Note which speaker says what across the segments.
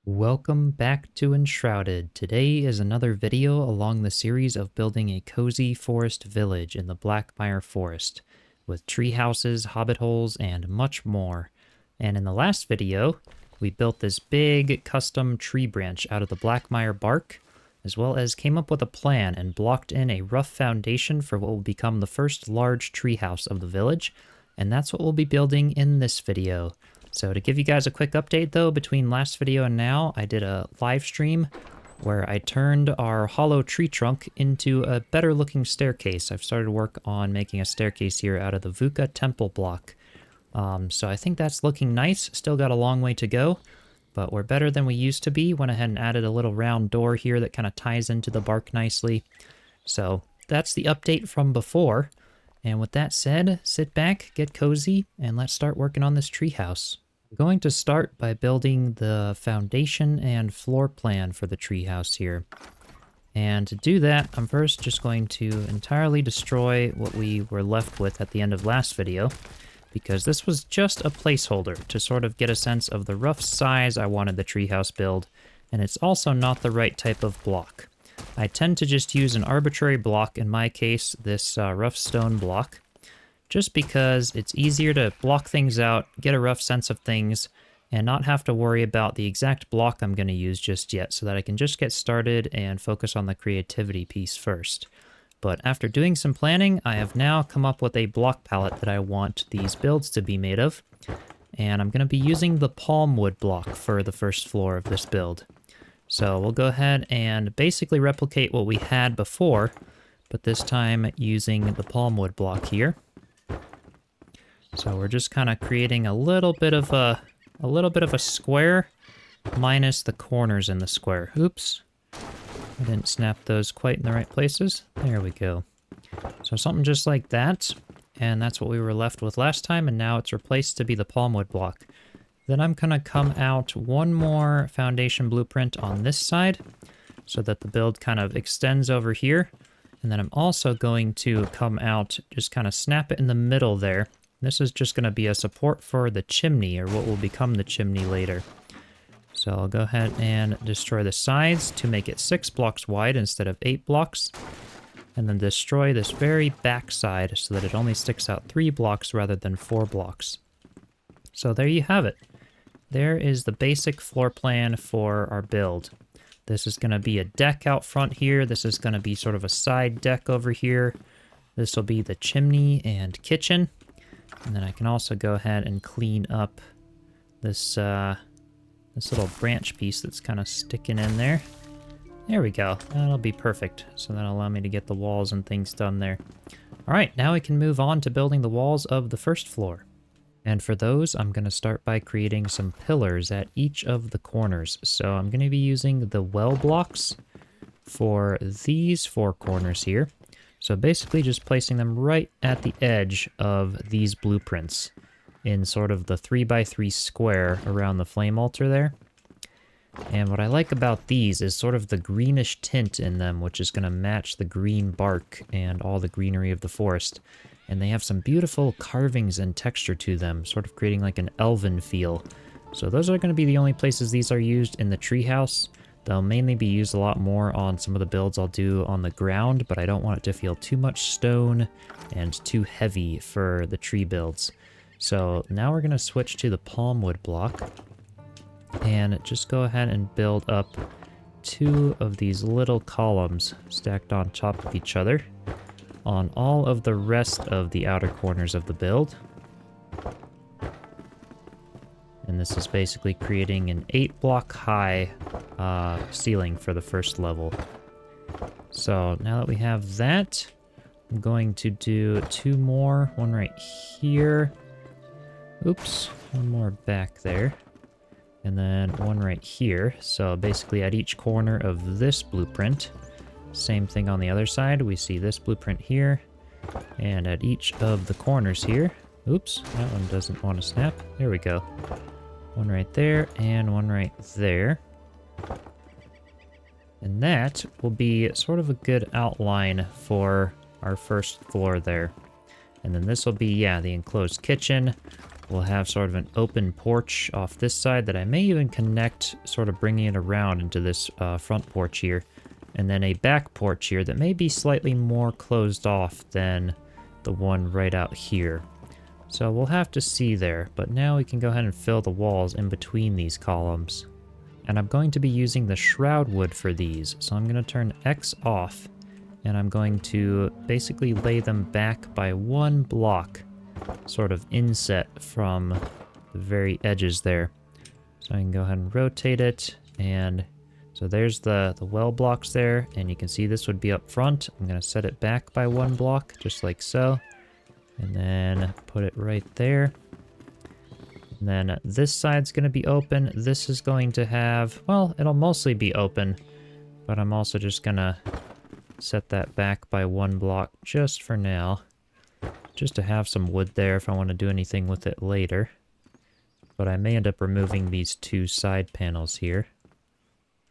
Speaker 1: Welcome back to Enshrouded. Today is another video along the series of building a cozy forest village in the Blackmire forest, with tree houses, hobbit holes, and much more. And in the last video, we built this big custom tree branch out of the Blackmire bark, as well as came up with a plan and blocked in a rough foundation for what will become the first large tree house of the village, and that's what we'll be building in this video. So to give you guys a quick update though, between last video and now, I did a live stream where I turned our hollow tree trunk into a better looking staircase. I've started work on making a staircase here out of the Vuka temple block. So I think that's looking nice. Still got a long way to go, but we're better than we used to be. Went ahead and added a little round door here that kind of ties into the bark nicely. So that's the update from before. And with that said, sit back, get cozy, and let's start working on this treehouse. I'm going to start by building the foundation and floor plan for the treehouse here. And to do that, I'm first just going to entirely destroy what we were left with at the end of last video, because this was just a placeholder to sort of get a sense of the rough size I wanted the treehouse build, and it's also not the right type of block. I tend to just use an arbitrary block, in my case, this rough stone block, just because it's easier to block things out, get a rough sense of things, and not have to worry about the exact block I'm going to use just yet, so that I can just get started and focus on the creativity piece first. But after doing some planning, I have now come up with a block palette that I want these builds to be made of, and I'm going to be using the palm wood block for the first floor of this build. So we'll go ahead and basically replicate what we had before, but this time using the palm wood block here. So we're just kind of creating a little bit of a square minus the corners in the square. Oops. I didn't snap those quite in the right places. There we go. So something just like that, and that's what we were left with last time, and now it's replaced to be the palm wood block. Then I'm going to come out one more foundation blueprint on this side so that the build kind of extends over here. And then I'm also going to come out, just kind of snap it in the middle there. This is just going to be a support for the chimney, or what will become the chimney later. So I'll go ahead and destroy the sides to make it 6 blocks wide instead of 8 blocks. And then destroy this very back side so that it only sticks out 3 blocks rather than 4 blocks. So there you have it. There is the basic floor plan for our build. This is going to be a deck out front here. This is going to be sort of a side deck over here. This will be the chimney and kitchen. And then I can also go ahead and clean up this this little branch piece that's kind of sticking in there. There we go. That'll be perfect. So that'll allow me to get the walls and things done there. All right, now we can move on to building the walls of the first floor. And for those, I'm going to start by creating some pillars at each of the corners. So I'm going to be using the well blocks for these 4 corners here. So basically just placing them right at the edge of these blueprints in sort of the 3x3 square around the flame altar there. And what I like about these is sort of the greenish tint in them, which is going to match the green bark and all the greenery of the forest. And they have some beautiful carvings and texture to them, sort of creating like an elven feel. So those are going to be the only places these are used in the treehouse. They'll mainly be used a lot more on some of the builds I'll do on the ground, but I don't want it to feel too much stone and too heavy for the tree builds. So now we're going to switch to the palm wood block and just go ahead and build up 2 of these little columns stacked on top of each other on all of the rest of the outer corners of the build. And this is basically creating an 8-block high ceiling for the first level. So now that we have that, I'm going to do 2 more. One right here. Oops, one more back there. And then one right here. So basically at each corner of this blueprint. Same thing on the other side. We see this blueprint here. And at each of the corners here. Oops, that one doesn't want to snap. There we go. One right there and one right there. And that will be sort of a good outline for our first floor there. And then this will be, yeah, the enclosed kitchen. we'll have sort of an open porch off this side that I may even connect, sort of bringing it around into this front porch here. And then a back porch here that may be slightly more closed off than the one right out here. So we'll have to see there, but now we can go ahead and fill the walls in between these columns. And I'm going to be using the shroud wood for these, so I'm going to turn X off, and I'm going to basically lay them back by 1 block, sort of inset from the very edges there. So I can go ahead and rotate it, and so there's the well blocks there, and you can see this would be up front. I'm going to set it back by 1 block, just like so. And then put it right there. And then this side's going to be open. This is going to have, well, it'll mostly be open, but I'm also just going to set that back by 1 block just for now, just to have some wood there if I want to do anything with it later. But I may end up removing these 2 side panels here.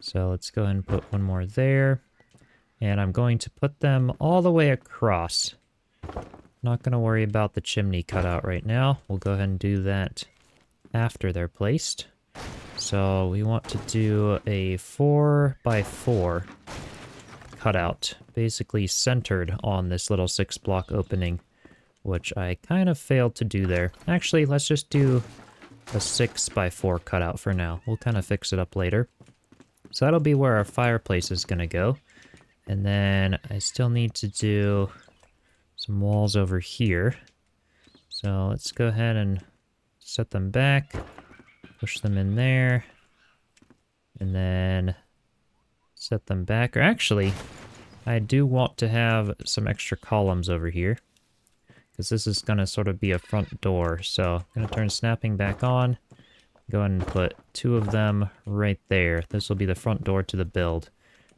Speaker 1: So let's go ahead and put 1 more there. And I'm going to put them all the way across. Not going to worry about the chimney cutout right now. We'll go ahead and do that after they're placed. So we want to do a 4x4 cutout, basically centered on this little 6-block opening, which I kind of failed to do there. Actually, let's just do a 6x4 cutout for now. We'll kind of fix it up later. So that'll be where our fireplace is going to go. And then I still need to do some walls over here. So let's go ahead and set them back, push them in there, and then set them back. Or actually, I do want to have some extra columns over here, because this is going to sort of be a front door. So I'm going to turn snapping back on, go ahead and put 2 of them right there. This will be the front door to the build.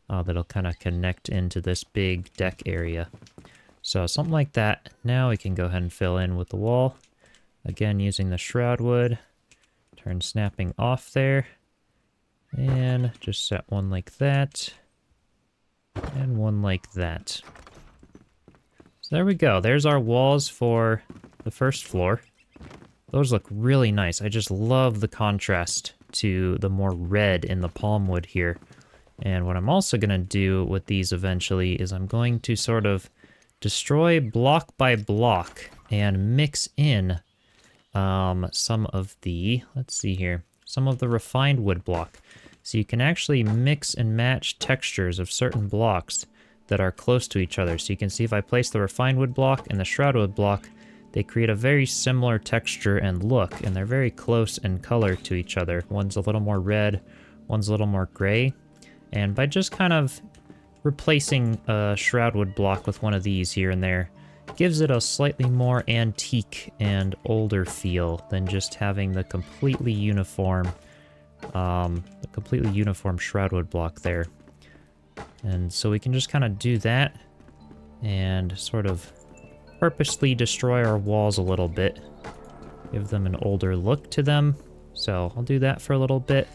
Speaker 1: That'll kind of connect into this big deck area. So something like that. Now we can go ahead and fill in with the wall. Again, using the shroud wood. Turn snapping off there. And just set 1 like that. And 1 like that. So there we go. There's our walls for the first floor. Those look really nice. I just love the contrast to the more red in the palm wood here. And what I'm also going to do with these eventually is I'm going to sort of destroy block by block and mix in some of the, let's see here, some of the refined wood block. So you can actually mix and match textures of certain blocks that are close to each other. So you can see if I place the refined wood block and the shroud wood block, they create a very similar texture and look, and they're very close in color to each other. One's a little more red, one's a little more gray. And by just kind of replacing a shroud wood block with one of these here and there, gives it a slightly more antique and older feel than just having the completely uniform shroud wood block there. And so we can just kind of do that and sort of purposely destroy our walls a little bit, give them an older look to them. So I'll do that for a little bit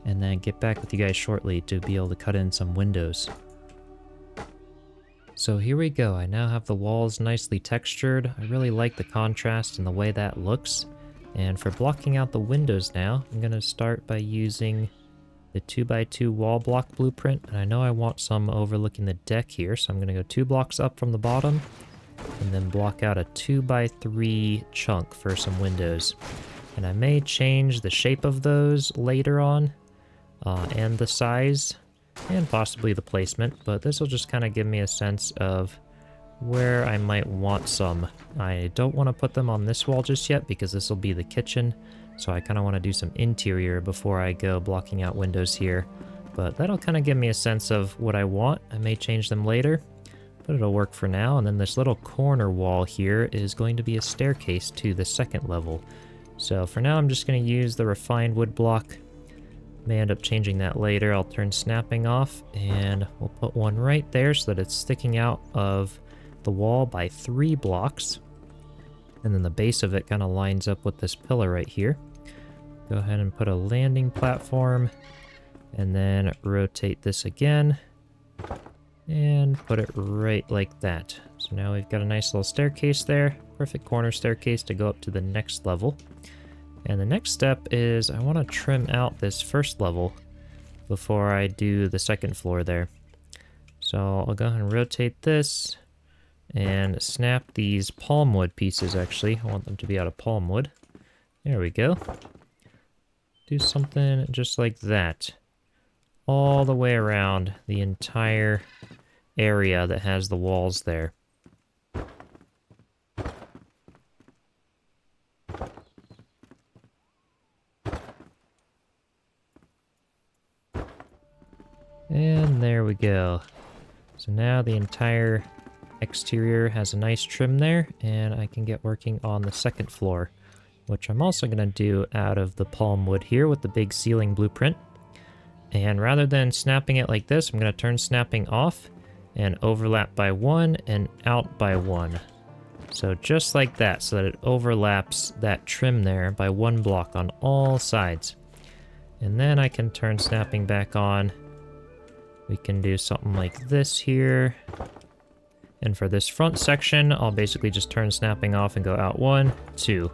Speaker 1: and then get back with you guys shortly to be able to cut in some windows. So here we go. I now have the walls nicely textured. I really like the contrast and the way that looks. And for blocking out the windows now, I'm going to start by using the 2x2 wall block blueprint. And I know I want some overlooking the deck here, so I'm going to go 2 blocks up from the bottom and then block out a 2x3 chunk for some windows. And I may change the shape of those later on, and the size, and possibly the placement, but this will just kind of give me a sense of where I might want some. I don't want to put them on this wall just yet because this will be the kitchen, so I kind of want to do some interior before I go blocking out windows here, but that'll kind of give me a sense of what I want. I may change them later, but it'll work for now. And then this little corner wall here is going to be a staircase to the second level. So for now I'm just going to use the refined wood block. May end up changing that later. I'll turn snapping off and we'll put 1 right there so that it's sticking out of the wall by 3 blocks. And then the base of it kind of lines up with this pillar right here. Go ahead and put a landing platform and then rotate this again and put it right like that. So now we've got a nice little staircase there. Perfect corner staircase to go up to the next level. And the next step is I want to trim out this first level before I do the second floor there. So I'll go ahead and rotate this and snap these palm wood pieces actually. I want them to be out of palm wood. There we go. Do something just like that. All the way around the entire area that has the walls there. And there we go. So now the entire exterior has a nice trim there, and I can get working on the second floor, which I'm also going to do out of the palm wood here with the big ceiling blueprint. And rather than snapping it like this, I'm going to turn snapping off and overlap by 1 and out by 1. So just like that, so that it overlaps that trim there by 1 block on all sides. And then I can turn snapping back on. We can do something like this here. And for this front section, I'll basically just turn snapping off and go out 1, 2.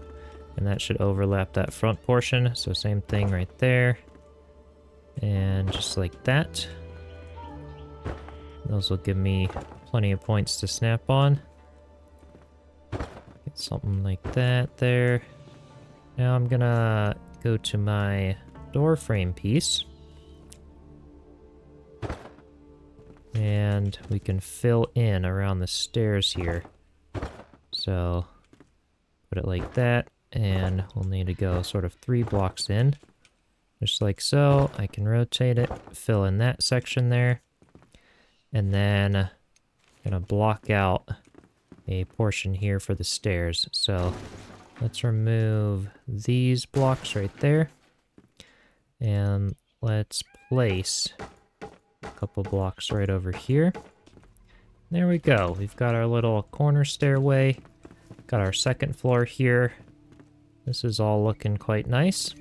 Speaker 1: And that should overlap that front portion. So same thing right there. And just like that. Those will give me plenty of points to snap on. Get something like that there. Now I'm gonna go to my door frame piece. And we can fill in around the stairs here. So put it like that, and we'll need to go sort of 3 blocks in. Just like so. I can rotate it, fill in that section there. And then I'm gonna block out a portion here for the stairs. So let's remove these blocks right there. And let's place a couple blocks right over here. There we go. We've got our little corner stairway. Got our second floor here. This is all looking quite nice.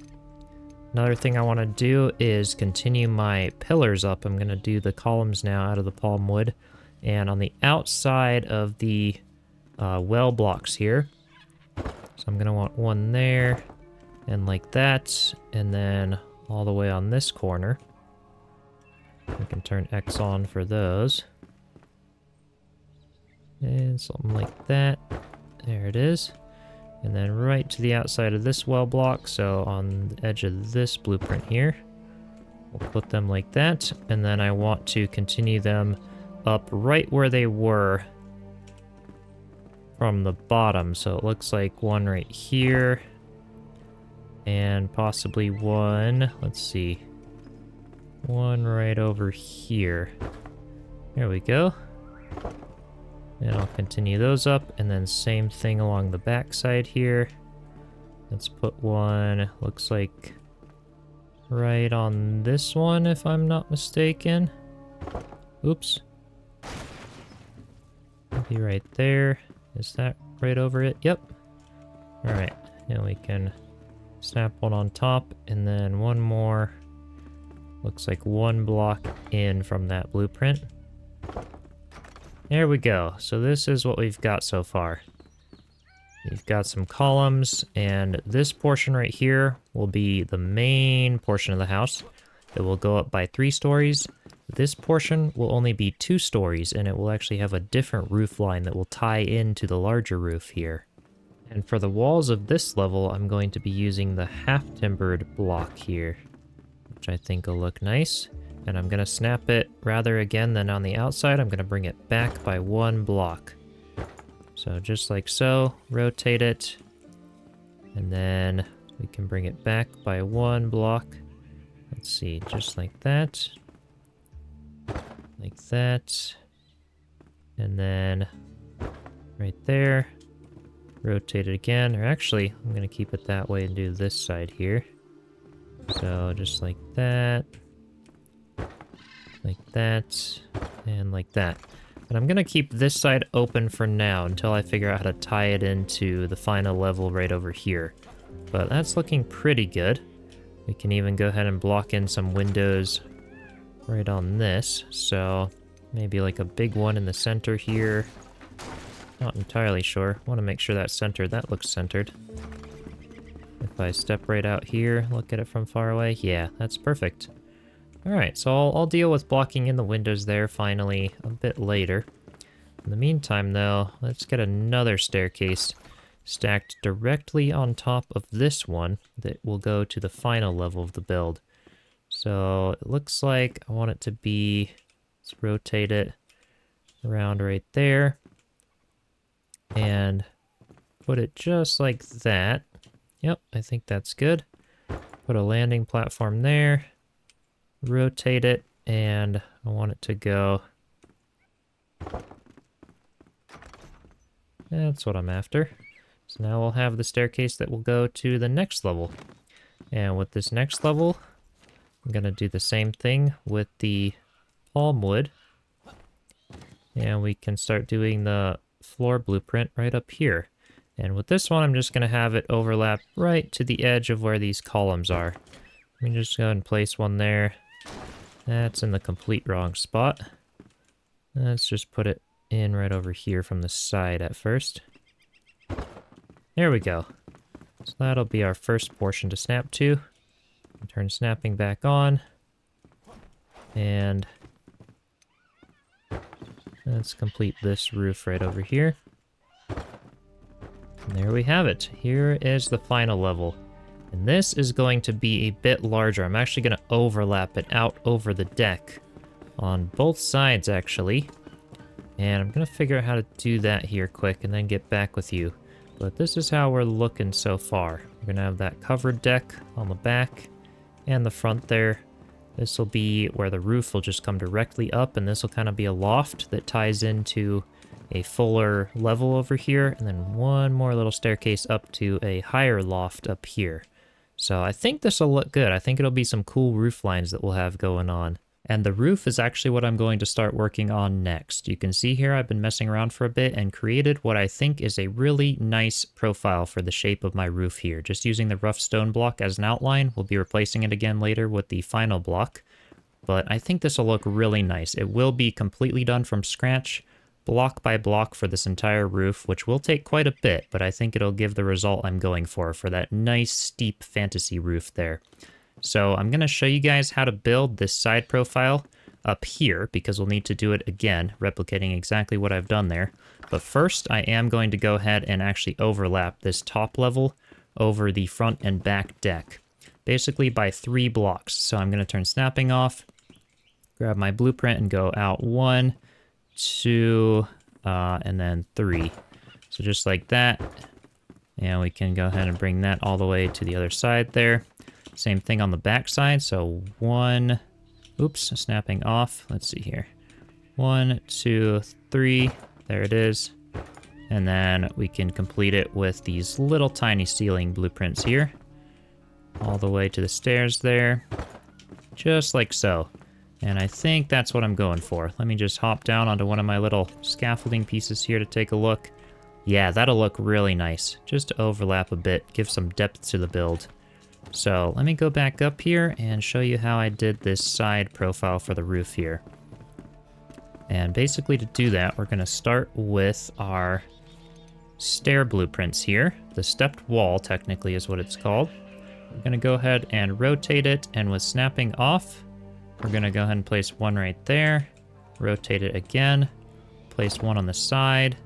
Speaker 1: Another thing I want to do is continue my pillars up. I'm going to do the columns now out of the palm wood. And on the outside of the well blocks here. So I'm going to want one there and like that. And then all the way on this corner. We can turn X on for those. And something like that. There it is. And then right to the outside of this well block, so on the edge of this blueprint here. We'll put them like that. And then I want to continue them up right where they were from the bottom. So it looks like one right here. And possibly one, let's see. One right over here. There we go. And I'll continue those up, and then same thing along the back side here. Let's put one, looks like right on this one, if I'm not mistaken. Oops. Maybe right there. Is that right over it? Yep. Alright, and we can snap one on top, and then one more. Looks like 1 block in from that blueprint. There we go. So this is what we've got so far. We've got some columns, and this portion right here will be the main portion of the house. It will go up by 3 stories. This portion will only be 2 stories, and it will actually have a different roof line that will tie into the larger roof here. And for the walls of this level, I'm going to be using the half-timbered block here, which I think will look nice. And I'm going to snap it rather again than on the outside. I'm going to bring it back by 1 block. So just like so, rotate it. And then we can bring it back by 1 block. Let's see, just like that. Like that. And then right there. Rotate it again. Or actually, I'm going to keep it that way and do this side here. So just like that. Like that, and like that. And I'm gonna keep this side open for now until I figure out how to tie it into the final level right over here. But that's looking pretty good. We can even go ahead and block in some windows right on this. So maybe like a big one in the center here, Not entirely sure. Want to make sure that's centered. That looks centered. If I step right out here, look at it from far away, yeah, that's perfect. Alright, so I'll deal with blocking in the windows there finally a bit later. In the meantime, though, let's get another staircase stacked directly on top of this one that will go to the final level of the build. So it looks like I want it to be, let's rotate it around right there and put it just like that. Yep, I think that's good. Put a landing platform there, rotate it, and I want it to go. That's what I'm after. So now we'll have the staircase that will go to the next level. And with this next level, I'm going to do the same thing with the palm wood. And we can start doing the floor blueprint right up here. And with this one, I'm just going to have it overlap right to the edge of where these columns are. Let me just go and place one there. That's in the complete wrong spot. Let's just put it in right over here from the side at first. There we go. So that'll be our first portion to snap to. Turn snapping back on. And let's complete this roof right over here. And there we have it. Here is the final level. And this is going to be a bit larger. I'm actually going to overlap it out over the deck on both sides, actually. And I'm going to figure out how to do that here quick and then get back with you. But this is how we're looking so far. We're going to have that covered deck on the back and the front there. This will be where the roof will just come directly up, and this will kind of be a loft that ties into a fuller level over here, and then one more little staircase up to a higher loft up here. So I think this will look good. I think it'll be some cool roof lines that we'll have going on. And the roof is actually what I'm going to start working on next. You can see here I've been messing around for a bit and created what I think is a really nice profile for the shape of my roof here. Just using the rough stone block as an outline. We'll be replacing it again later with the final block. But I think this will look really nice. It will be completely done from scratch, block by block for this entire roof, which will take quite a bit, but I think it'll give the result I'm going for that nice steep fantasy roof there. So I'm going to show you guys how to build this side profile up here, because we'll need to do it again, replicating exactly what I've done there. But first, I am going to go ahead and actually overlap this top level over the front and back deck, basically by 3 blocks. So I'm going to turn snapping off, grab my blueprint and go out 1, 2, and then 3. So just like that. And we can go ahead and bring that all the way to the other side there. Same thing on the back side. So 1, oops, snapping off. Let's see here. 1, 2, 3. There it is. And then we can complete it with these little tiny ceiling blueprints here. All the way to the stairs there. Just like so. And I think that's what I'm going for. Let me just hop down onto one of my little scaffolding pieces here to take a look. Yeah, that'll look really nice. Just to overlap a bit, give some depth to the build. So let me go back up here and show you how I did this side profile for the roof here. And basically to do that, we're going to start with our stair blueprints here. The stepped wall technically is what it's called. We're going to go ahead and rotate it, and with snapping off, we're going to go ahead and place one right there, rotate it again, place one on the side,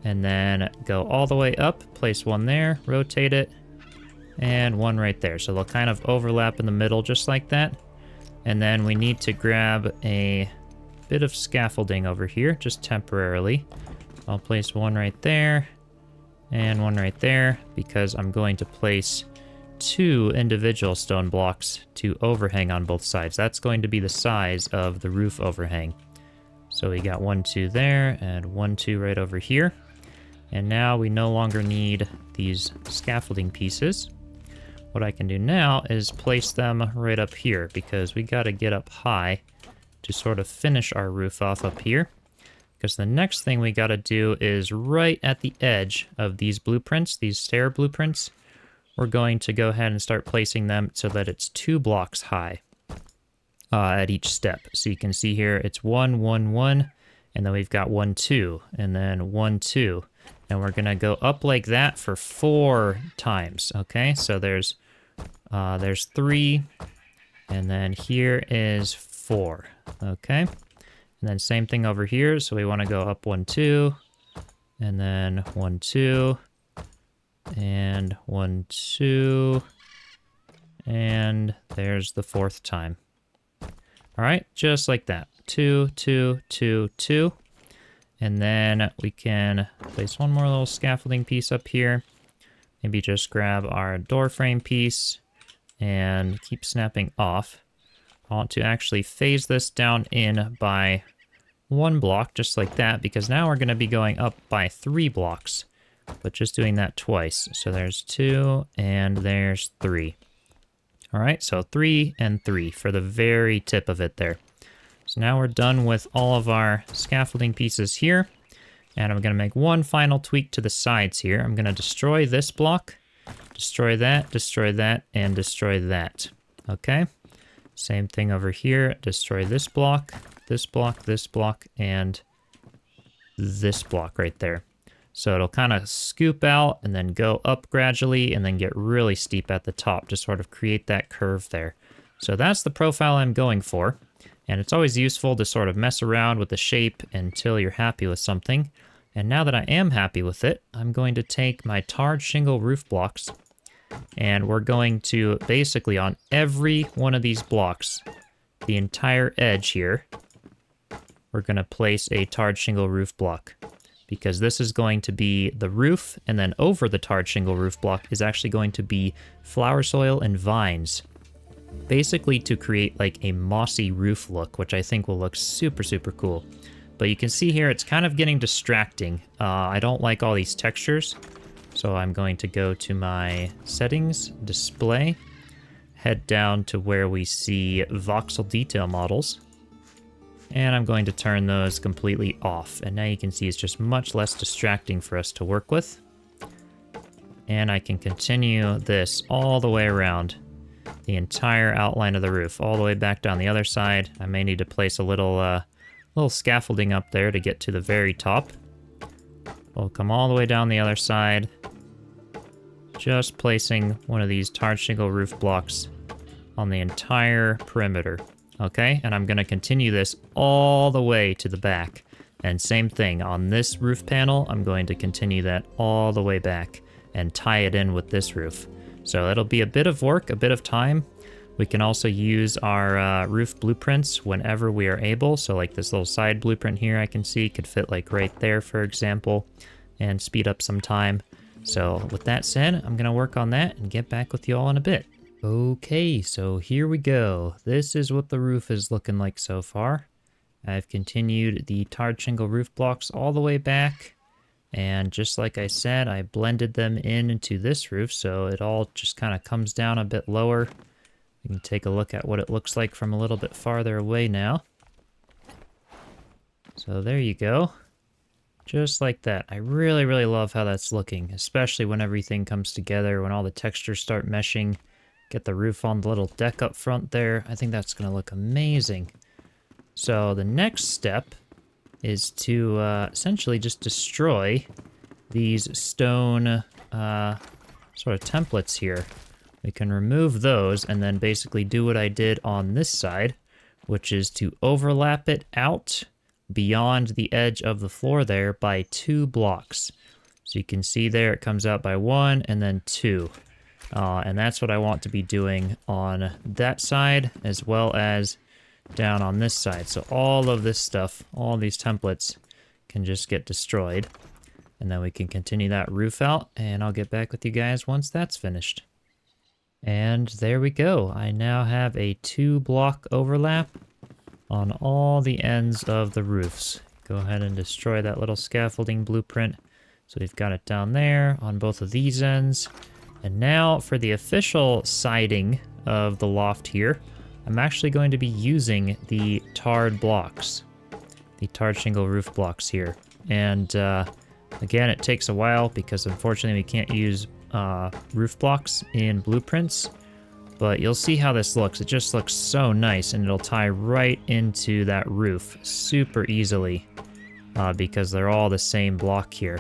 Speaker 1: and then go all the way up, place one there, rotate it, and one right there. So they'll kind of overlap in the middle just like that. And then we need to grab a bit of scaffolding over here, just temporarily. I'll place one right there and one right there, because I'm going to place 2 individual stone blocks to overhang on both sides. That's going to be the size of the roof overhang. So we got 1, 2 there, and 1, 2 right over here. And now we no longer need these scaffolding pieces. What I can do now is place them right up here, because we got to get up high to sort of finish our roof off up here. Because the next thing we got to do is right at the edge of these blueprints, these stair blueprints, we're going to go ahead and start placing them so that it's 2 blocks high at each step. So you can see here it's 1, 1, 1, And then we've got 1, 2, and then 1, 2. And we're gonna go up like that for 4 times, okay? So there's 3, and then here is 4, okay? And then same thing over here, so we wanna go up 1, 2, and then 1, 2, and 1, 2, and there's the 4th time. All right, just like that. 2, 2, 2, 2. And then we can place one more little scaffolding piece up here. Maybe just grab our door frame piece and keep snapping off. I want to actually phase this down in by 1 block, just like that, because now we're going to be going up by 3 blocks, but just doing that twice. So there's 2 and there's 3. All right, so 3 and 3 for the very tip of it there. So now we're done with all of our scaffolding pieces here. And I'm going to make one final tweak to the sides here. I'm going to destroy this block, destroy that, and destroy that. Okay? Same thing over here. Destroy this block, this block, this block, and this block right there. So it'll kind of scoop out and then go up gradually and then get really steep at the top to sort of create that curve there. So that's the profile I'm going for. And it's always useful to sort of mess around with the shape until you're happy with something. And now that I am happy with it, I'm going to take my tarred shingle roof blocks, and we're going to basically on every one of these blocks, the entire edge here, we're going to place a tarred shingle roof block, because this is going to be the roof, and then over the tarred shingle roof block is actually going to be flower soil and vines. Basically to create like a mossy roof look, which I think will look super, super cool. But you can see here, it's kind of getting distracting. I don't like all these textures. So I'm going to go to my settings, display, head down to where we see voxel detail models. And I'm going to turn those completely off. And now you can see it's just much less distracting for us to work with. And I can continue this all the way around the entire outline of the roof, all the way back down the other side. I may need to place a little scaffolding up there to get to the very top. We'll come all the way down the other side, just placing one of these tarred shingle roof blocks on the entire perimeter. Okay, and I'm going to continue this all the way to the back. And same thing, on this roof panel, I'm going to continue that all the way back and tie it in with this roof. So it'll be a bit of work, a bit of time. We can also use our roof blueprints whenever we are able. So like this little side blueprint here I can see could fit like right there, for example, and speed up some time. So with that said, I'm going to work on that and get back with you all in a bit. Okay, so here we go. This is what the roof is looking like so far. I've continued the tarred shingle roof blocks all the way back. And just like I said, I blended them in into this roof, so it all just kind of comes down a bit lower. You can take a look at what it looks like from a little bit farther away now. So there you go. Just like that. I really, really love how that's looking, especially when everything comes together, when all the textures start meshing. Get the roof on the little deck up front there. I think that's going to look amazing. So the next step is to essentially just destroy these stone sort of templates here. We can remove those and then basically do what I did on this side, which is to overlap it out beyond the edge of the floor there by 2 blocks. So you can see there it comes out by 1 and then 2. And that's what I want to be doing on that side as well as down on this side. So all of this stuff, all these templates can just get destroyed. And then we can continue that roof out, and I'll get back with you guys once that's finished. And there we go. I now have a 2-block overlap on all the ends of the roofs. Go ahead and destroy that little scaffolding blueprint. So we've got it down there on both of these ends. And now for the official siding of the loft here, I'm actually going to be using the tarred blocks, the tarred shingle roof blocks here. And again, it takes a while because unfortunately we can't use roof blocks in blueprints, but you'll see how this looks. It just looks so nice, and it'll tie right into that roof super easily. because they're all the same block here.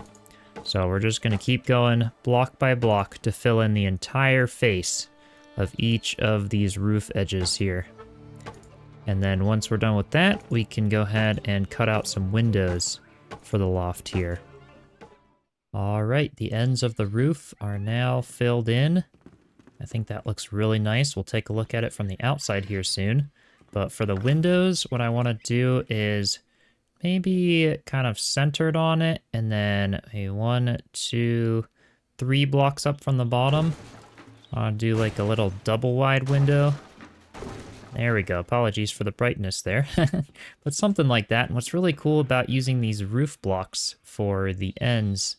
Speaker 1: So we're just going to keep going block by block to fill in the entire face of each of these roof edges here. And then once we're done with that, we can go ahead and cut out some windows for the loft here. All right, the ends of the roof are now filled in. I think that looks really nice. We'll take a look at it from the outside here soon. But for the windows, what I want to do is maybe kind of centered on it, and then a 1, 2, 3 blocks up from the bottom. I'll do like a little double wide window. There we go. Apologies for the brightness there. But something like that. And what's really cool about using these roof blocks for the ends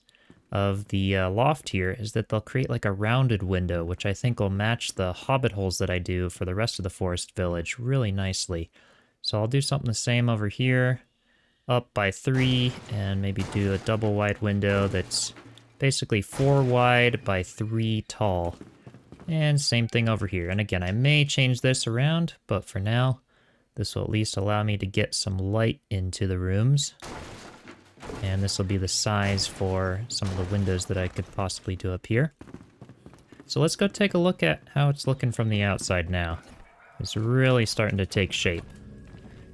Speaker 1: of the loft here is that they'll create like a rounded window, which I think will match the Hobbit holes that I do for the rest of the forest village really nicely. So I'll do something the same over here, up by 3, and maybe do a double wide window that's basically 4 wide by 3 tall. And same thing over here. And again, I may change this around, but for now, this will at least allow me to get some light into the rooms. And this will be the size for some of the windows that I could possibly do up here. So let's go take a look at how it's looking from the outside now. It's really starting to take shape.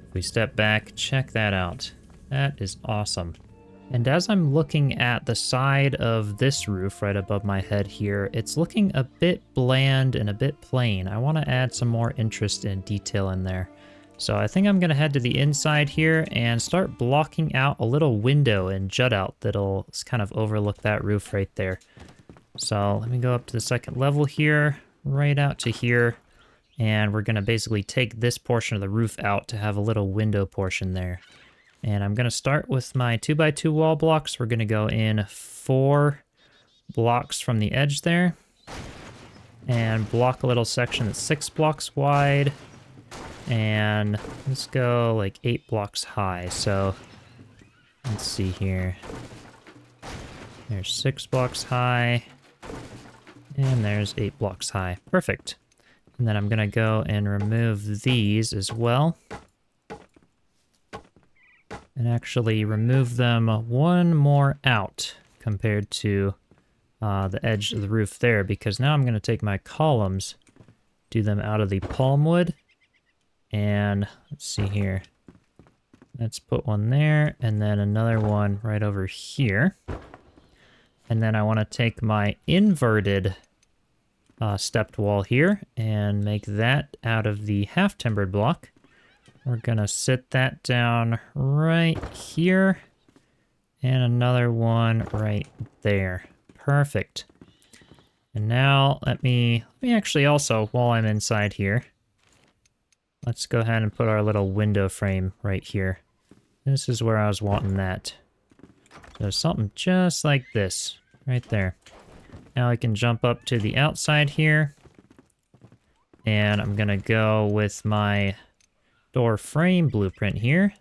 Speaker 1: If we step back, check that out. That is awesome. And as I'm looking at the side of this roof right above my head here, it's looking a bit bland and a bit plain. I want to add some more interest and detail in there. So I think I'm going to head to the inside here and start blocking out a little window and jut out that'll kind of overlook that roof right there. So let me go up to the second level here, right out to here. And we're going to basically take this portion of the roof out to have a little window portion there. And I'm going to start with my 2x2 wall blocks. We're going to go in 4 blocks from the edge there. And block a little section that's 6 blocks wide. And let's go like 8 blocks high. So let's see here. There's 6 blocks high. And there's 8 blocks high. Perfect. And then I'm going to go and remove these as well. And actually remove them 1 more out compared to the edge of the roof there, because now I'm going to take my columns, do them out of the palm wood, and let's see here. Let's put one there, and then another one right over here. And then I want to take my inverted stepped wall here and make that out of the half-timbered block. We're going to sit that down right here, and another one right there. Perfect. And now let me actually also, while I'm inside here, let's go ahead and put our little window frame right here. This is where I was wanting that. So something just like this, right there. Now I can jump up to the outside here, and I'm going to go with my door frame blueprint here.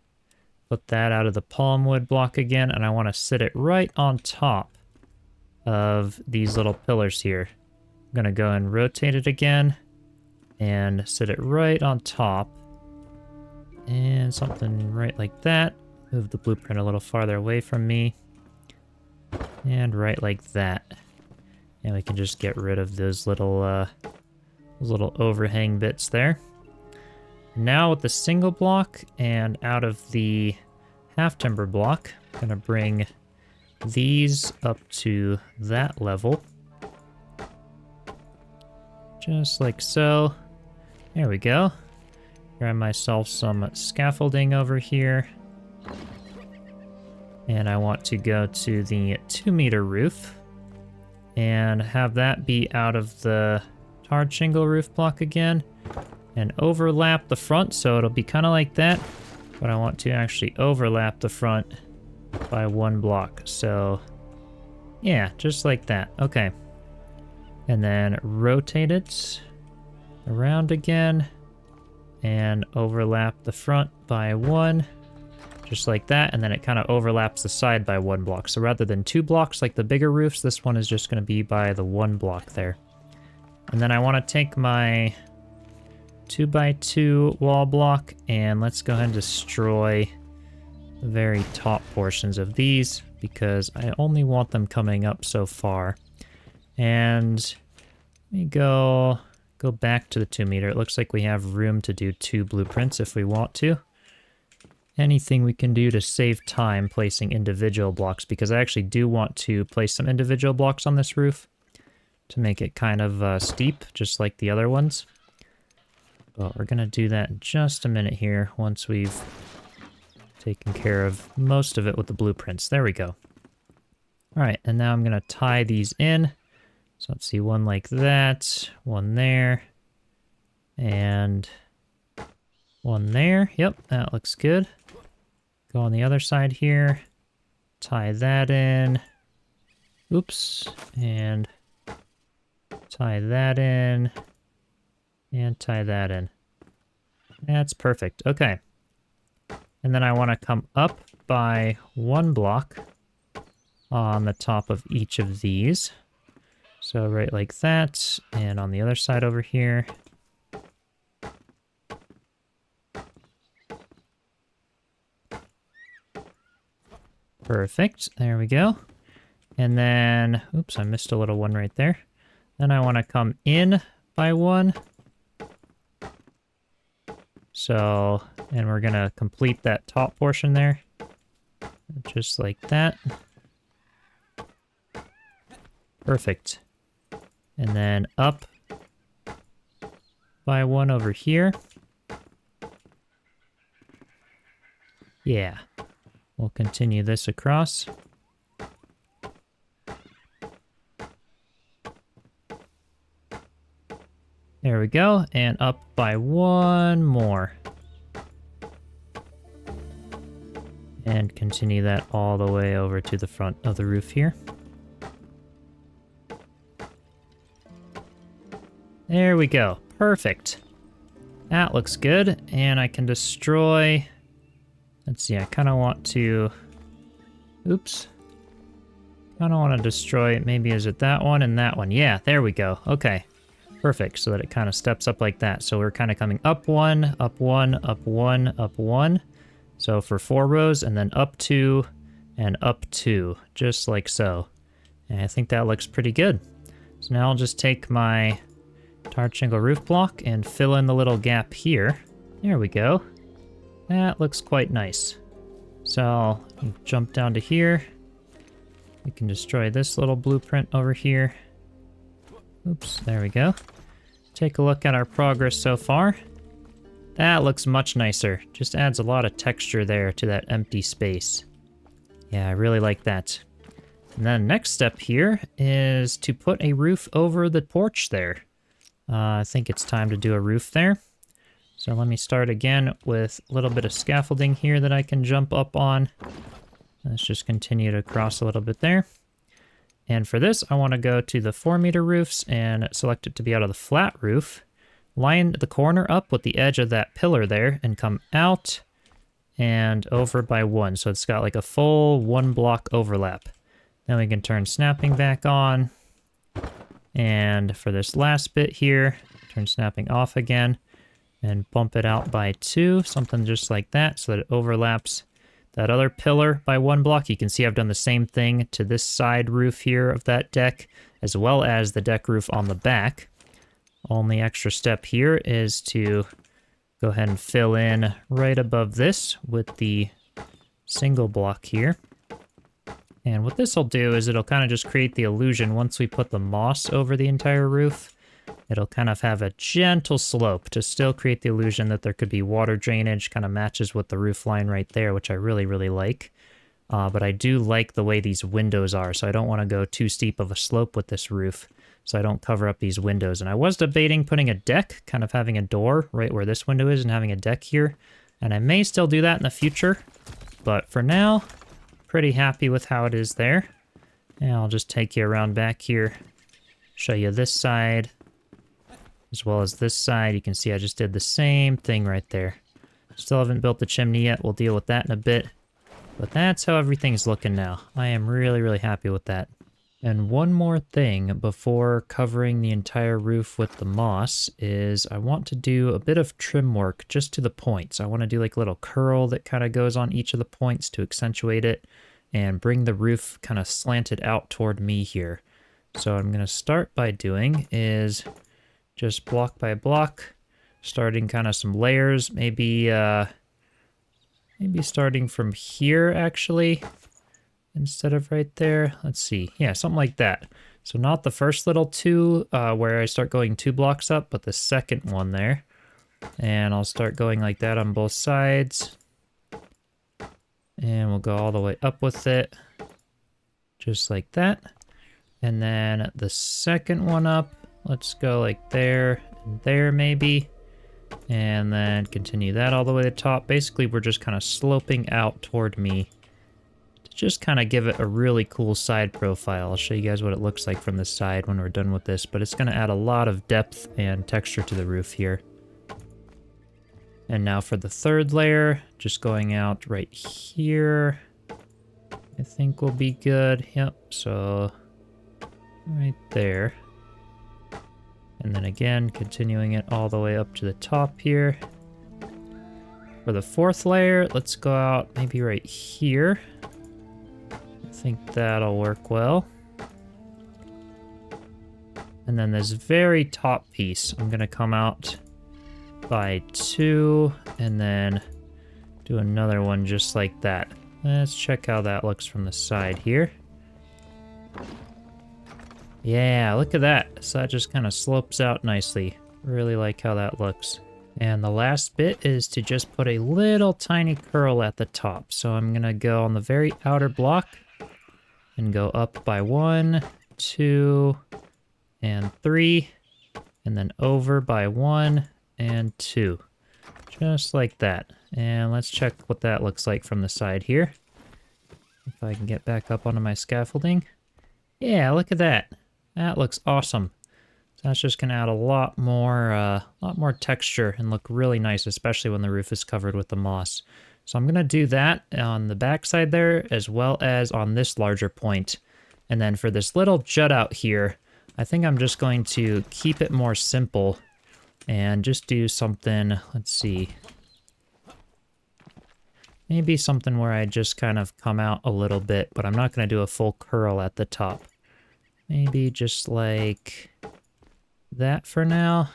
Speaker 1: Put that out of the palm wood block again, and I want to sit it right on top of these little pillars here. I'm going to go and rotate it again and sit it right on top. And something right like that. Move the blueprint a little farther away from me. And right like that. And we can just get rid of those little overhang bits there. Now with the single block and out of the half timber block, I'm going to bring these up to that level. Just like so. There we go. Grab myself some scaffolding over here. And I want to go to the 2-meter roof and have that be out of the tarred shingle roof block again. And overlap the front, so it'll be kind of like that, but I want to actually overlap the front by 1 block. So yeah, just like that. Okay. And then rotate it around again and overlap the front by 1, just like that. And then it kind of overlaps the side by 1 block. So rather than 2 blocks like the bigger roofs, this one is just going to be by the 1 block there. And then I want to take my 2x2 wall block, and let's go ahead and destroy the very top portions of these because I only want them coming up so far. And let me go back to the 2 meter. It looks like we have room to do 2 blueprints if we want to. Anything we can do to save time placing individual blocks, because I actually do want to place some individual blocks on this roof to make it kind of steep, just like the other ones. But we're going to do that in just a minute here once we've taken care of most of it with the blueprints. There we go. All right, and now I'm going to tie these in. So let's see, one like that, one there, and one there. Yep, that looks good. Go on the other side here, tie that in. Oops, and tie that in, and tie that in. That's perfect. Okay. And then I want to come up by 1 block on the top of each of these. So right like that, and on the other side over here. Perfect, there we go. And then, oops, I missed a little one right there. Then I want to come in by 1. So, and we're going to complete that top portion there. Just like that. Perfect. And then up by 1 over here. Yeah. We'll continue this across. There we go, and up by 1 more. And continue that all the way over to the front of the roof here. There we go, perfect. That looks good, and I can destroy... Let's see, I kind of want to... Oops. Kind of want to destroy, maybe is it that one and that one? Yeah, there we go. Okay, perfect. So that it kind of steps up like that. So we're kind of coming up 1, up 1, up 1, up 1. So for 4 rows, and then up 2, and up 2, just like so. And I think that looks pretty good. So now I'll just take my tarred shingle roof block and fill in the little gap here. There we go. That looks quite nice. So I'll jump down to here. We can destroy this little blueprint over here. Oops, there we go. Take a look at our progress so far. That looks much nicer. Just adds a lot of texture there to that empty space. Yeah, I really like that. And then next step here is to put a roof over the porch there. I think it's time to do a roof there. So let me start again with a little bit of scaffolding here that I can jump up on. Let's just continue to cross a little bit there. And for this, I want to go to the 4 meter roofs and select it to be out of the flat roof. Line the corner up with the edge of that pillar there and come out and over by 1. So it's got like a full 1 block overlap. Then we can turn snapping back on. And for this last bit here, turn snapping off again. And bump it out by 2, something just like that, so that it overlaps that other pillar by 1 block. You can see I've done the same thing to this side roof here of that deck, as well as the deck roof on the back. Only extra step here is to go ahead and fill in right above this with the single block here. And what this will do is it'll kind of just create the illusion once we put the moss over the entire roof. It'll kind of have a gentle slope to still create the illusion that there could be water drainage, kind of matches with the roof line right there, which I really, really like. But I do like the way these windows are, so I don't want to go too steep of a slope with this roof, so I don't cover up these windows. And I was debating putting a deck, kind of having a door right where this window is and having a deck here. And I may still do that in the future, but for now, pretty happy with how it is there. And I'll just take you around back here, show you this side, as well as this side. You can see I just did the same thing right there. Still haven't built the chimney yet. We'll deal with that in a bit. But that's how everything's looking now. I am really, really happy with that. And one more thing before covering the entire roof with the moss is I want to do a bit of trim work just to the points. I want to do like a little curl that kind of goes on each of the points to accentuate it and bring the roof kind of slanted out toward me here. So what I'm going to start by doing is just block by block, starting kind of some layers, maybe starting from here actually. Instead of right there. Let's see. Yeah, something like that. So not the first little two where I start going 2 blocks up, but the second one there. And I'll start going like that on both sides. And we'll go all the way up with it. Just like that. And then the second one up, let's go like there and there maybe. And then continue that all the way to the top. Basically, we're just kind of sloping out toward me. Just kind of give it a really cool side profile. I'll show you guys what it looks like from the side when we're done with this, but it's going to add a lot of depth and texture to the roof here. And now for the third layer, just going out right here, I think will be good. Yep, so right there. And then again, continuing it all the way up to the top here. For the fourth layer, let's go out maybe right here. I think that'll work well. And then this very top piece, I'm gonna come out by 2 and then do another one just like that. Let's check how that looks from the side here. Yeah, look at that. So that just kind of slopes out nicely. Really like how that looks. And the last bit is to just put a little tiny curl at the top. So I'm gonna go on the very outer block and go up by 1, 2, and 3, and then over by 1 and 2. Just like that. And let's check what that looks like from the side here. If I can get back up onto my scaffolding. Yeah, look at that. That looks awesome. So that's just gonna add a lot more texture and look really nice, especially when the roof is covered with the moss. So I'm going to do that on the back side there as well as on this larger point. And then for this little jut out here, I think I'm just going to keep it more simple and just do something, let's see, maybe something where I just kind of come out a little bit, but I'm not going to do a full curl at the top. Maybe just like that for now.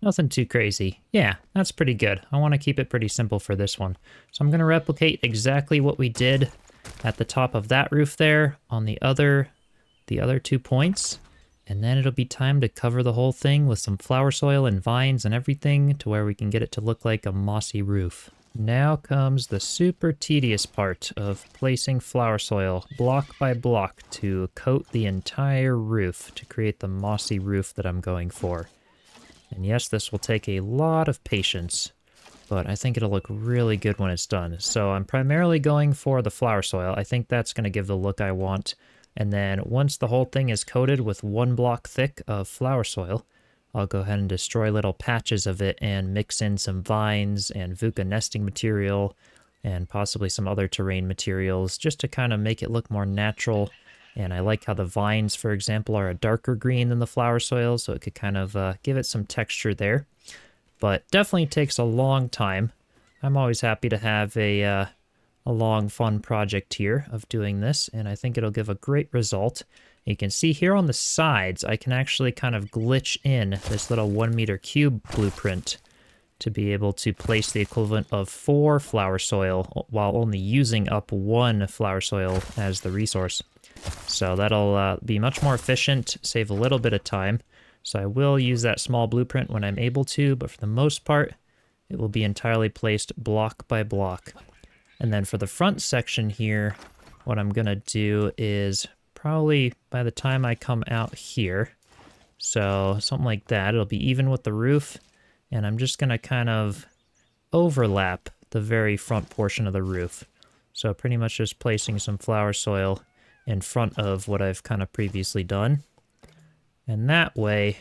Speaker 1: Nothing too crazy. Yeah, that's pretty good. I want to keep it pretty simple for this one. So I'm going to replicate exactly what we did at the top of that roof there on the other 2 points. And then it'll be time to cover the whole thing with some flower soil and vines and everything to where we can get it to look like a mossy roof. Now comes the super tedious part of placing flower soil block by block to coat the entire roof to create the mossy roof that I'm going for. And yes, this will take a lot of patience, but I think it'll look really good when it's done. So I'm primarily going for the flower soil. I think that's going to give the look I want. And then once the whole thing is coated with 1 block thick of flower soil, I'll go ahead and destroy little patches of it and mix in some vines and VUCA nesting material and possibly some other terrain materials just to kind of make it look more natural. And I like how the vines, for example, are a darker green than the flower soil, so it could kind of give it some texture there. But definitely takes a long time. I'm always happy to have a long, fun project here of doing this, and I think it'll give a great result. You can see here on the sides, I can actually kind of glitch in this little 1 meter cube blueprint to be able to place the equivalent of 4 flower soil while only using up 1 flower soil as the resource. So that'll be much more efficient, save a little bit of time. So I will use that small blueprint when I'm able to, but for the most part, it will be entirely placed block by block. And then for the front section here, what I'm gonna do is probably by the time I come out here, so something like that, it'll be even with the roof, and I'm just gonna kind of overlap the very front portion of the roof. So pretty much just placing some flower soil in front of what I've kind of previously done. And that way,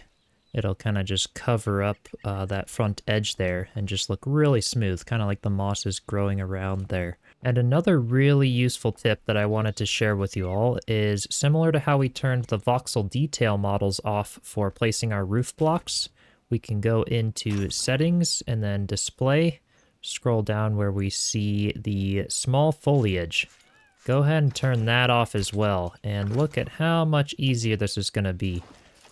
Speaker 1: it'll kind of just cover up that front edge there and just look really smooth, kind of like the moss is growing around there. And another really useful tip that I wanted to share with you all is similar to how we turned the voxel detail models off for placing our roof blocks. We can go into settings and then display, scroll down where we see the small foliage. Go ahead and turn that off as well, and look at how much easier this is going to be.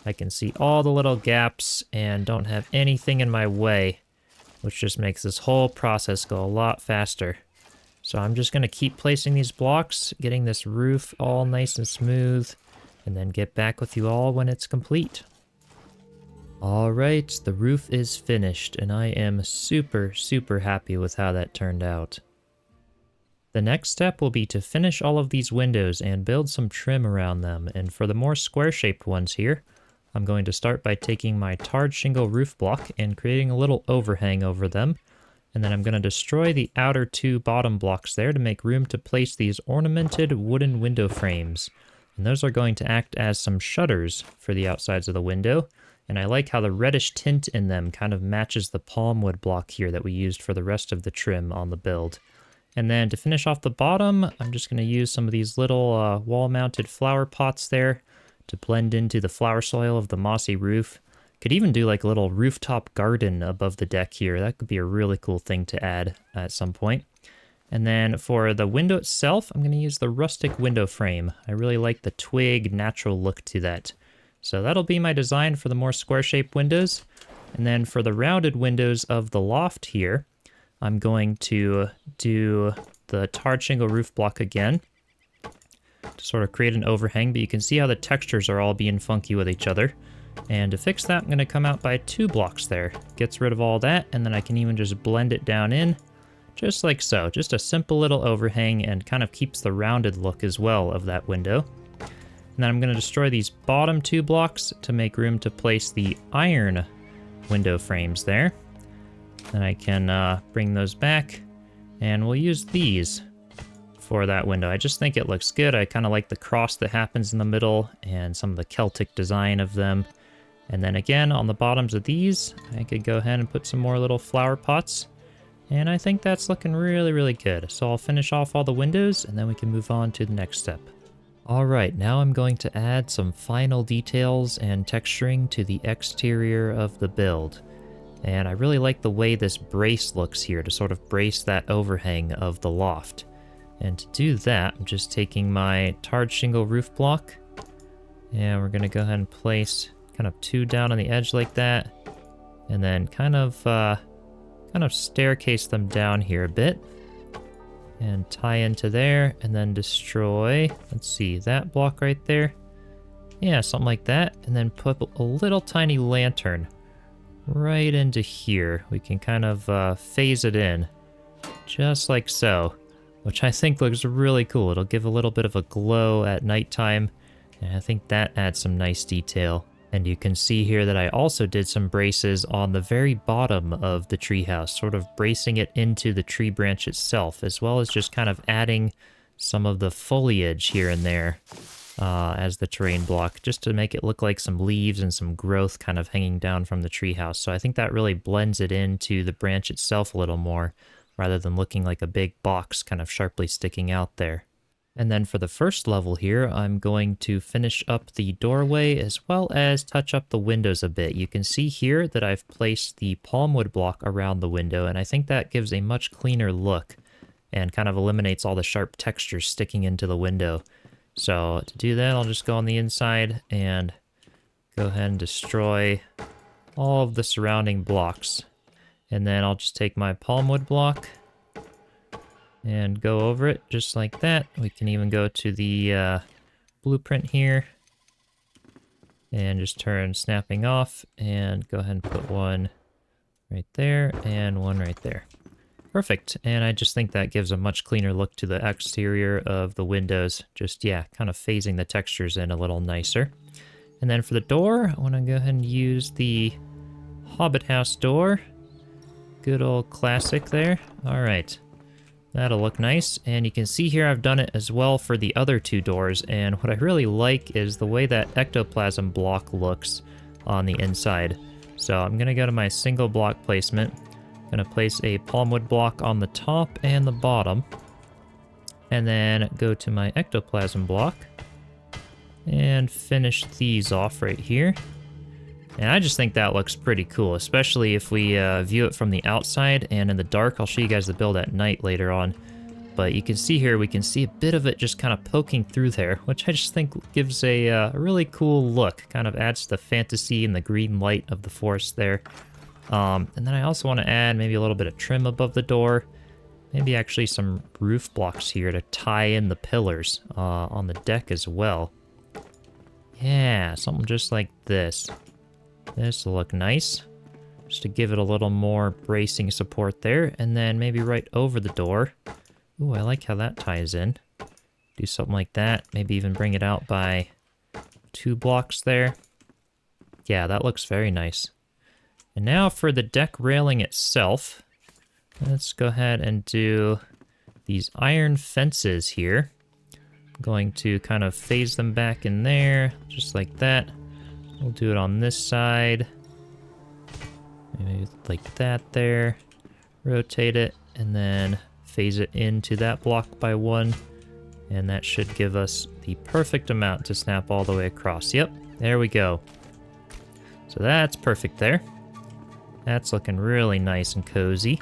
Speaker 1: I can see all the little gaps and don't have anything in my way, which just makes this whole process go a lot faster. So I'm just going to keep placing these blocks, getting this roof all nice and smooth, and then get back with you all when it's complete. Alright, the roof is finished, and I am super happy with how that turned out. The next step will be to finish all of these windows and build some trim around them, and for the more square-shaped ones here, I'm going to start by taking my tarred shingle roof block and creating a little overhang over them, and then I'm going to destroy the outer two bottom blocks there to make room to place these ornamented wooden window frames. And those are going to act as some shutters for the outsides of the window, and I like how the reddish tint in them kind of matches the palm wood block here that we used for the rest of the trim on the build. And then to finish off the bottom, I'm just going to use some of these little wall-mounted flower pots there to blend into the flower soil of the mossy roof. Could even do like a little rooftop garden above the deck here. That could be a really cool thing to add at some point. And then for the window itself, I'm going to use the rustic window frame. I really like the twig natural look to that. So that'll be my design for the more square-shaped windows. And then for the rounded windows of the loft here, I'm going to do the tarred shingle roof block again to sort of create an overhang, but you can see how the textures are all being funky with each other. And to fix that, I'm going to come out by 2 blocks there. Gets rid of all that, and then I can even just blend it down in, just like so. Just a simple little overhang and kind of keeps the rounded look as well of that window. And then I'm going to destroy these bottom 2 blocks to make room to place the iron window frames there. Then I can bring those back, and we'll use these for that window. I just think it looks good. I kind of like the cross that happens in the middle and some of the Celtic design of them. And then again, on the bottoms of these, I could go ahead and put some more little flower pots. And I think that's looking really good. So I'll finish off all the windows, and then we can move on to the next step. Alright, now I'm going to add some final details and texturing to the exterior of the build. And I really like the way this brace looks here to sort of brace that overhang of the loft. And to do that, I'm just taking my tarred shingle roof block, and we're going to go ahead and place kind of 2 down on the edge like that, and then kind of staircase them down here a bit, and tie into there, and then destroy, let's see, that block right there. Yeah, something like that, and then put a little tiny lantern right into here. We can kind of phase it in, just like so, which I think looks really cool. It'll give a little bit of a glow at nighttime, and I think that adds some nice detail. And you can see here that I also did some braces on the very bottom of the treehouse, sort of bracing it into the tree branch itself, as well as just kind of adding some of the foliage here and there as the terrain block, just to make it look like some leaves and some growth kind of hanging down from the treehouse. So I think that really blends it into the branch itself a little more, rather than looking like a big box kind of sharply sticking out there. And then for the first level here, I'm going to finish up the doorway as well as touch up the windows a bit. You can see here that I've placed the palmwood block around the window, and I think that gives a much cleaner look and kind of eliminates all the sharp textures sticking into the window. So to do that, I'll just go on the inside and go ahead and destroy all of the surrounding blocks. And then I'll just take my palmwood block and go over it just like that. We can even go to the blueprint here and just turn snapping off and go ahead and put one right there and one right there. Perfect. And I just think that gives a much cleaner look to the exterior of the windows. Just, yeah, kind of phasing the textures in a little nicer. And then for the door, I want to go ahead and use the Hobbit house door. Good old classic there. All right. That'll look nice. And you can see here I've done it as well for the other 2 doors. And what I really like is the way that ectoplasm block looks on the inside. So I'm going to go to my single block placement. I'm going to place a palmwood block on the top and the bottom. And then go to my ectoplasm block. And finish these off right here. And I just think that looks pretty cool, especially if we view it from the outside and in the dark. I'll show you guys the build at night later on. But you can see here, we can see a bit of it just kind of poking through there, which I just think gives a really cool look. Kind of adds to the fantasy and the green light of the forest there. And then I also want to add maybe a little bit of trim above the door. Maybe actually some roof blocks here to tie in the pillars on the deck as well. Yeah, something just like this. This will look nice. Just to give it a little more bracing support there. And then maybe right over the door. Ooh, I like how that ties in. Do something like that. Maybe even bring it out by 2 blocks there. Yeah, that looks very nice. And now for the deck railing itself. Let's go ahead and do these iron fences here. I'm going to kind of phase them back in there, just like that. We'll do it on this side. Maybe like that there. Rotate it, and then phase it into that block by 1. And that should give us the perfect amount to snap all the way across. Yep, there we go. So that's perfect there. That's looking really nice and cozy.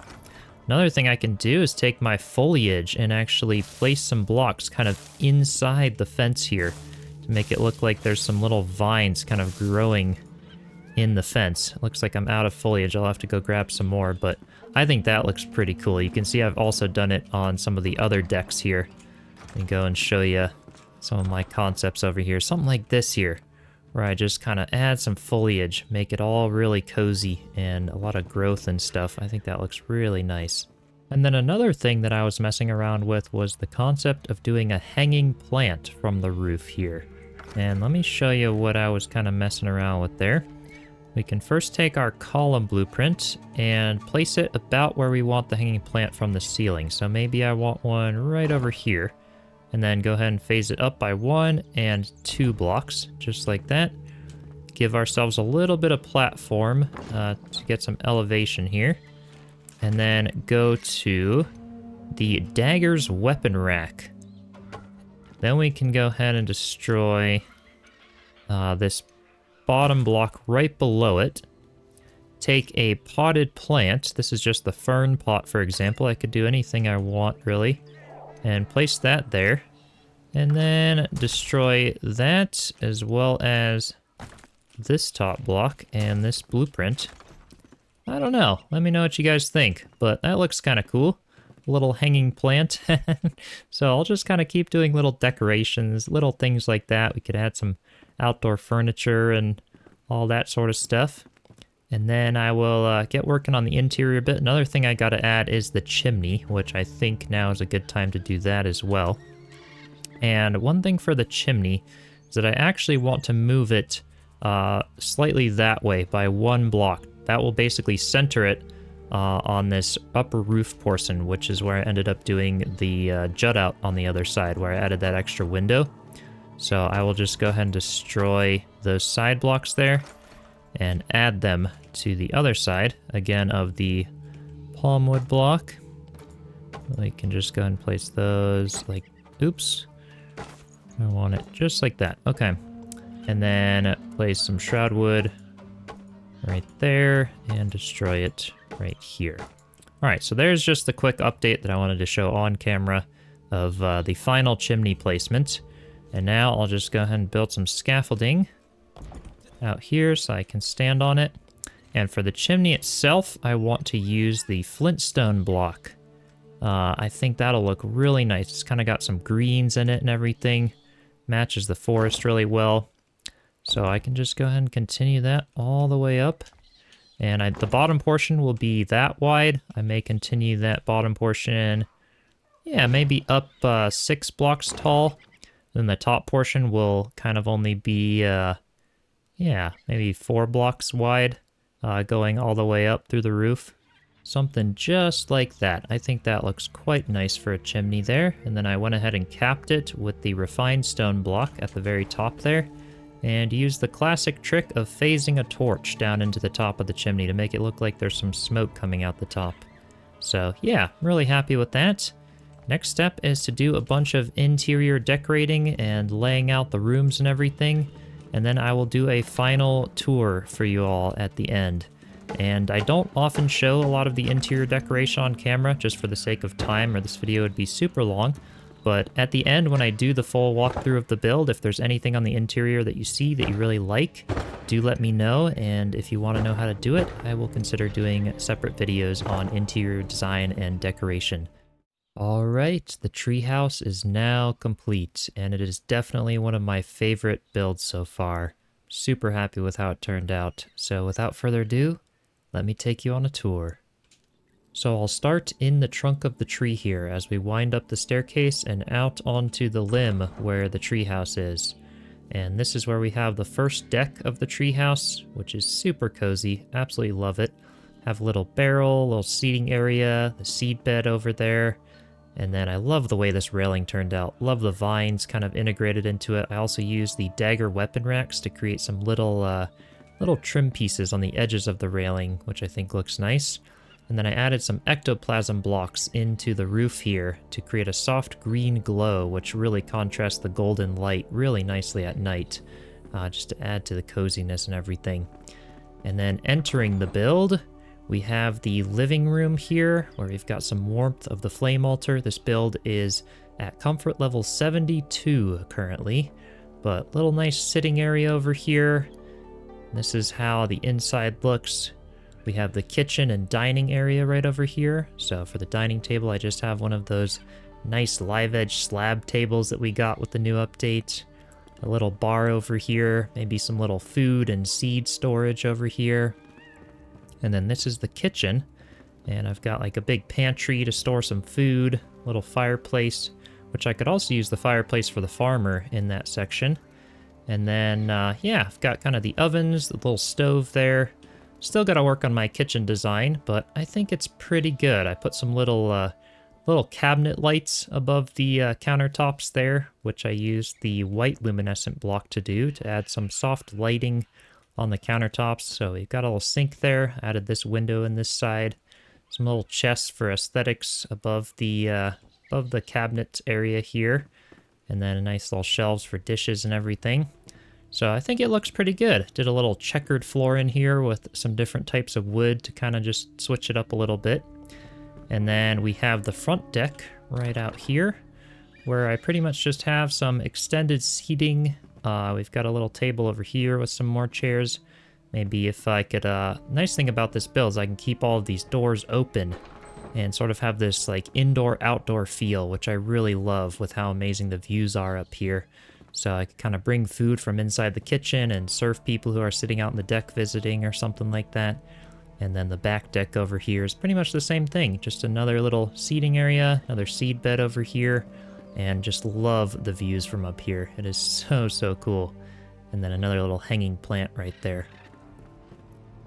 Speaker 1: Another thing I can do is take my foliage and actually place some blocks kind of inside the fence here to make it look like there's some little vines kind of growing in the fence. It looks like I'm out of foliage. I'll have to go grab some more, but I think that looks pretty cool. You can see I've also done it on some of the other decks here. Let me go and show you some of my concepts over here. Something like this here, where I just kind of add some foliage, make it all really cozy and a lot of growth and stuff. I think that looks really nice. And then another thing that I was messing around with was the concept of doing a hanging plant from the roof here. And let me show you what I was kind of messing around with there. We can first take our column blueprint and place it about where we want the hanging plant from the ceiling. So maybe I want one right over here. And then go ahead and phase it up by 1 and 2 blocks, just like that. Give ourselves a little bit of platform to get some elevation here. And then go to the dagger's weapon rack. Then we can go ahead and destroy this bottom block right below it. Take a potted plant. This is just the fern pot, for example. I could do anything I want, really. And place that there. And then destroy that, as well as this top block and this blueprint. I don't know. Let me know what you guys think. But that looks kind of cool. A little hanging plant. So I'll just kind of keep doing little decorations, little things like that. We could add some outdoor furniture and all that sort of stuff. And then I will get working on the interior a bit. Another thing I got to add is the chimney, which I think now is a good time to do that as well. And one thing for the chimney is that I actually want to move it slightly that way by 1 block. That will basically center it on this upper roof portion, which is where I ended up doing the jut out on the other side, where I added that extra window. So I will just go ahead and destroy those side blocks there and add them to the other side, again, of the palmwood block. We can just go ahead and place those like, oops. I want it just like that. Okay. And then place some shroud wood right there and destroy it right here. All right, so there's just the quick update that I wanted to show on camera of the final chimney placement. And now I'll just go ahead and build some scaffolding out here so I can stand on it. And for the chimney itself, I want to use the flintstone block. I think that'll look really nice. It's kind of got some greens in it and everything. Matches the forest really well. So I can just go ahead and continue that all the way up. And the bottom portion will be that wide. I may continue that bottom portion, yeah, maybe up 6 blocks tall. Then the top portion will kind of only be, yeah, maybe 4 blocks wide, going all the way up through the roof. Something just like that. I think that looks quite nice for a chimney there. And then I went ahead and capped it with the refined stone block at the very top there. and use the classic trick of phasing a torch down into the top of the chimney to make it look like there's some smoke coming out the top. So yeah, I'm really happy with that. Next step is to do a bunch of interior decorating and laying out the rooms and everything, and then I will do a final tour for you all at the end. And I don't often show a lot of the interior decoration on camera just for the sake of time, or this video would be super long. But at the end, when I do the full walkthrough of the build, if there's anything on the interior that you see that you really like, do let me know. And if you want to know how to do it, I will consider doing separate videos on interior design and decoration. All right, the treehouse is now complete, and it is definitely one of my favorite builds so far. Super happy with how it turned out. So without further ado, let me take you on a tour. So I'll start in the trunk of the tree here as we wind up the staircase and out onto the limb where the treehouse is. And this is where we have the first deck of the treehouse, which is super cozy. Absolutely love it. Have a little barrel, little seating area, the seed bed over there. And then I love the way this railing turned out. Love the vines kind of integrated into it. I also used the dagger weapon racks to create some little trim pieces on the edges of the railing, which I think looks nice. And then I added some ectoplasm blocks into the roof here to create a soft green glow, which really contrasts the golden light really nicely at night, just to add to the coziness and everything. And then entering the build, we have the living room here, where we've got some warmth of the flame altar. This build is at comfort level 72 currently, but little nice sitting area over here. This is how the inside looks. We have the kitchen and dining area right over here. So for the dining table, I just have one of those nice live edge slab tables that we got with the new update. A little bar over here, maybe some little food and seed storage over here. And then this is the kitchen, and I've got like a big pantry to store some food, little fireplace, which I could also use the fireplace for the farmer in that section. And then, yeah, I've got kind of the ovens, the little stove there. Still got to work on my kitchen design, but I think it's pretty good. I put some little cabinet lights above the countertops there, which I used the white luminescent block to do to add some soft lighting on the countertops. So we've got a little sink there, added this window in this side, some little chests for aesthetics above the cabinet area here, and then a nice little shelves for dishes and everything. So I think it looks pretty good. Did a little checkered floor in here with some different types of wood to kind of just switch it up a little bit. And then we have the front deck right out here, where I pretty much just have some extended seating. We've got a little table over here with some more chairs. Maybe if I could, nice thing about this build is I can keep all of these doors open and sort of have this like indoor-outdoor feel, which I really love with how amazing the views are up here. So I could kind of bring food from inside the kitchen and serve people who are sitting out on the deck visiting or something like that. And then the back deck over here is pretty much the same thing. Just another little seating area, another seed bed over here. And just love the views from up here. It is so, so cool. And then another little hanging plant right there.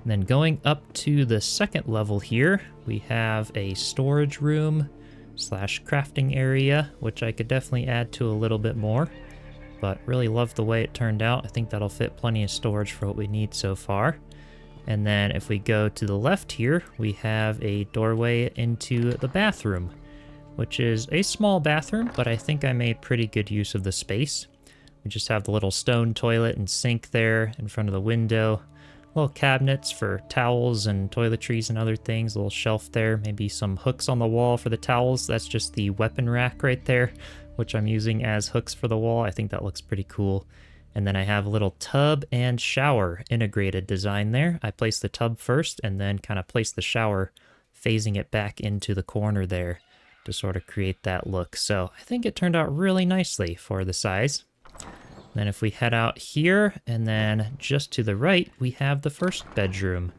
Speaker 1: And then going up to the second level here, we have a storage room slash crafting area, which I could definitely add to a little bit more. But really love the way it turned out. I think that'll fit plenty of storage for what we need so far. And then if we go to the left here, we have a doorway into the bathroom, which is a small bathroom, but I think I made pretty good use of the space. We just have the little stone toilet and sink there in front of the window. Little cabinets for towels and toiletries and other things. A little shelf there, maybe some hooks on the wall for the towels. That's just the weapon rack right there, which I'm using as hooks for the wall. I think that looks pretty cool. And then I have a little tub and shower integrated design there. I placed the tub first and then kind of placed the shower, phasing it back into the corner there to sort of create that look. So I think it turned out really nicely for the size. Then if we head out here, and then just to the right, we have the first bedroom.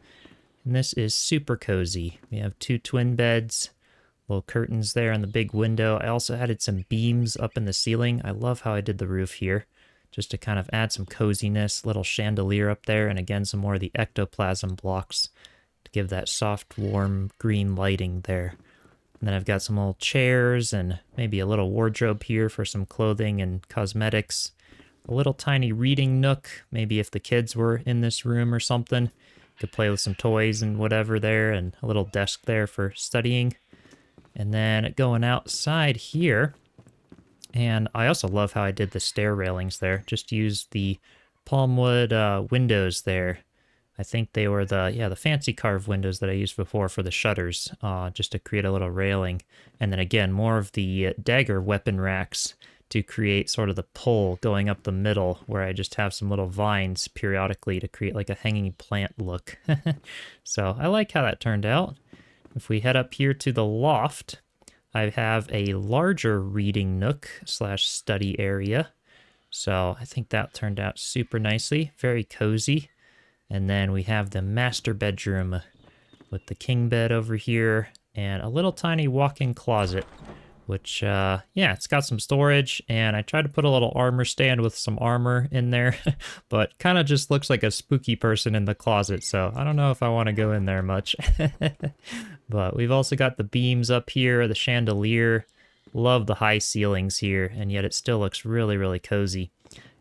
Speaker 1: And this is super cozy. We have two twin beds, little curtains there on the big window. I also added some beams up in the ceiling. I love how I did the roof here, just to kind of add some coziness, little chandelier up there, and again, some more of the ectoplasm blocks to give that soft, warm green lighting there. And then I've got some little chairs and maybe a little wardrobe here for some clothing and cosmetics. A little tiny reading nook, maybe if the kids were in this room or something. Could play with some toys and whatever there, and a little desk there for studying. And then going outside here, and I also love how I did the stair railings there. Just used the palmwood windows there. I think they were the fancy carved windows that I used before for the shutters, just to create a little railing. And then again, more of the dagger weapon racks to create sort of the pull going up the middle, where I just have some little vines periodically to create like a hanging plant look. So I like how that turned out. If we head up here to the loft, I have a larger reading nook slash study area. So I think that turned out super nicely, very cozy. And then we have the master bedroom with the king bed over here and a little tiny walk-in closet, which, yeah, it's got some storage. And I tried to put a little armor stand with some armor in there, but kind of just looks like a spooky person in the closet. So I don't know if I want to go in there much. But we've also got the beams up here, the chandelier. Love the high ceilings here, and yet it still looks really, really cozy.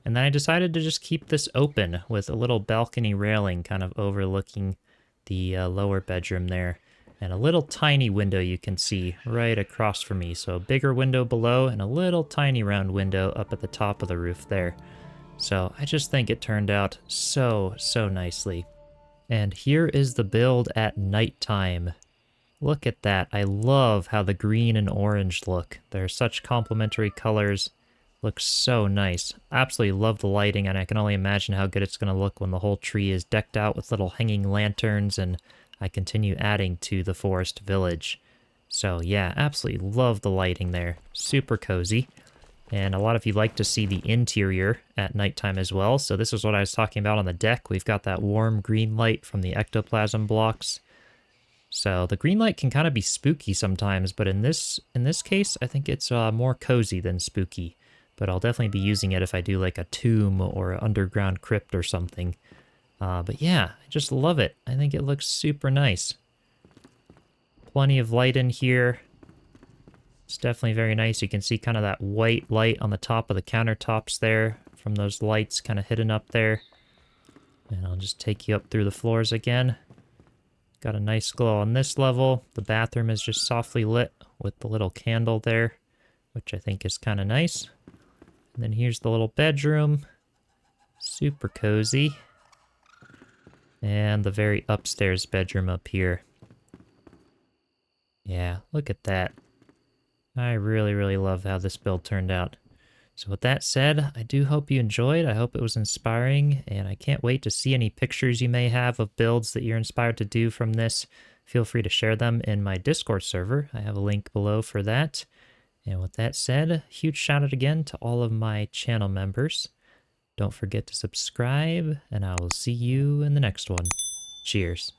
Speaker 1: And then I decided to just keep this open with a little balcony railing kind of overlooking the lower bedroom there. And a little tiny window you can see right across from me. So a bigger window below and a little tiny round window up at the top of the roof there. So I just think it turned out so, so nicely. And here is the build at nighttime. Look at that. I love how the green and orange look. They're such complementary colors. Looks so nice. Absolutely love the lighting, and I can only imagine how good it's going to look when the whole tree is decked out with little hanging lanterns and I continue adding to the forest village. So yeah, absolutely love the lighting there. Super cozy. And a lot of you like to see the interior at nighttime as well. So this is what I was talking about on the deck. We've got that warm green light from the ectoplasm blocks. So the green light can kind of be spooky sometimes, but in this case, I think it's more cozy than spooky. But I'll definitely be using it if I do like a tomb or an underground crypt or something. But yeah, I just love it. I think it looks super nice. Plenty of light in here. It's definitely very nice. You can see kind of that white light on the top of the countertops there from those lights kind of hidden up there. And I'll just take you up through the floors again. Got a nice glow on this level. The bathroom is just softly lit with the little candle there, which I think is kind of nice. And then here's the little bedroom. Super cozy. And the very upstairs bedroom up here. Yeah, look at that. I really, really love how this build turned out. So with that said, I do hope you enjoyed. I hope it was inspiring, and I can't wait to see any pictures you may have of builds that you're inspired to do from this. Feel free to share them in my Discord server. I have a link below for that. And with that said, huge shout out again to all of my channel members. Don't forget to subscribe, and I will see you in the next one. Cheers.